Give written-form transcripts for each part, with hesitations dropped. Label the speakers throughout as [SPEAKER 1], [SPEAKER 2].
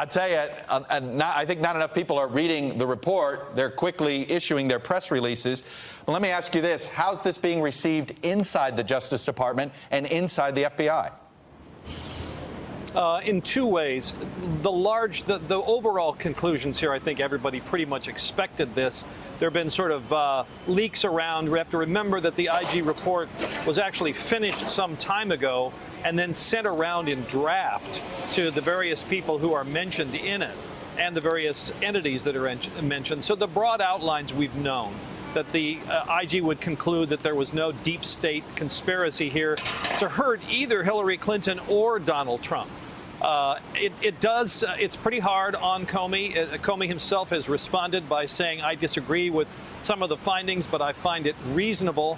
[SPEAKER 1] I'll tell you, I think not enough people are reading the report. They're quickly issuing their press releases. But let me ask you this. How's this being received inside the Justice Department and inside the FBI?
[SPEAKER 2] In two ways. The overall conclusions here, I think everybody pretty much expected this. There have been sort of leaks around. We have to remember that the IG report was actually finished some time ago and then sent around in draft to the various people who are mentioned in it and the various entities that are mentioned. So the broad outlines we've known, that the IG would conclude that there was no deep state conspiracy here to hurt either Hillary Clinton or Donald Trump. It's pretty hard on Comey. Comey himself has responded by saying, I disagree with some of the findings, but I find it reasonable.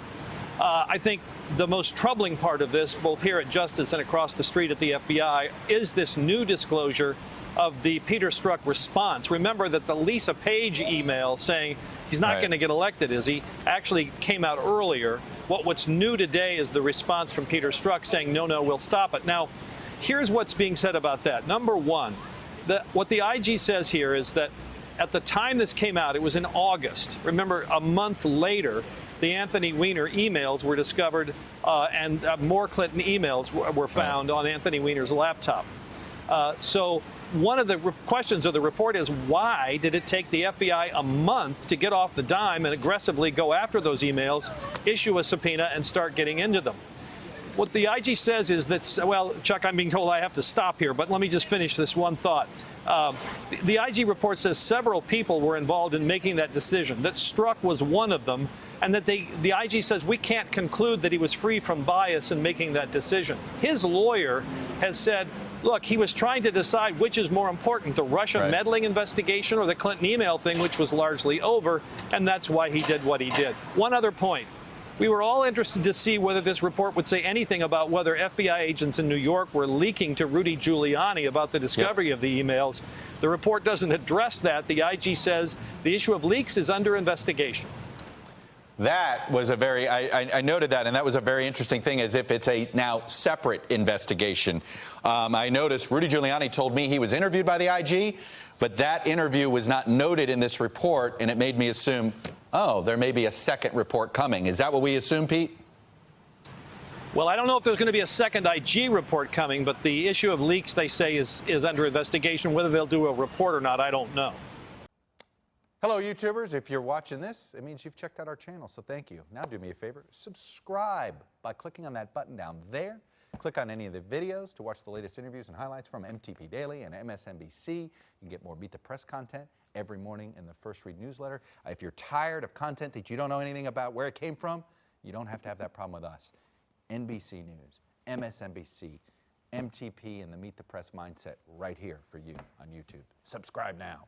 [SPEAKER 2] I think the most troubling part of this, both here at Justice and across the street at the FBI, is this new disclosure of the Peter Strzok response. Remember that the Lisa Page email saying he's not going to get elected, is he, actually came out earlier. What's new today is the response from Peter Strzok saying, no, we'll stop it. Now, here's what's being said about that. Number one, what the IG says here is that at the time this came out, it was in August. Remember, a month later, the Anthony Weiner emails were discovered and more Clinton emails were found on Anthony Weiner's laptop. So one of the questions of the report is, why did it take the FBI a month to get off the dime and aggressively go after those emails, issue a subpoena, and start getting into them? What the IG says is that, well, Chuck, I'm being told I have to stop here, but let me just finish this one thought. The IG report says several people were involved in making that decision, that Strzok was one of them, and that the IG says we can't conclude that he was free from bias in making that decision. His lawyer has said, look, he was trying to decide which is more important, the Russia meddling investigation or the Clinton email thing, which was largely over, and that's why he did what he did. One other point. We were all interested to see whether this report would say anything about whether FBI agents in New York were leaking to Rudy Giuliani about the discovery of the emails. The report doesn't address that. The IG says the issue of leaks is under investigation.
[SPEAKER 1] That was a very, I noted that, and that was a very interesting thing, as if it's a now separate investigation. I noticed Rudy Giuliani told me he was interviewed by the IG, but that interview was not noted in this report, and it made me assume, oh, there may be a second report coming. Is that what we assume, Pete?
[SPEAKER 2] Well, I don't know if there's going to be a second IG report coming, but the issue of leaks, they say, is under investigation. Whether they'll do a report or not, I don't know.
[SPEAKER 1] Hello, YouTubers. If you're watching this, it means you've checked out our channel, so thank you. Now do me a favor, subscribe by clicking on that button down there. Click on any of the videos to watch the latest interviews and highlights from MTP Daily and MSNBC. You can get more Beat the Press content every morning in the First Read newsletter. If you're tired of content that you don't know anything about where it came from, you don't have to have that problem with us. NBC News, MSNBC, MTP, and the Meet the Press mindset right here for you on YouTube. Subscribe now.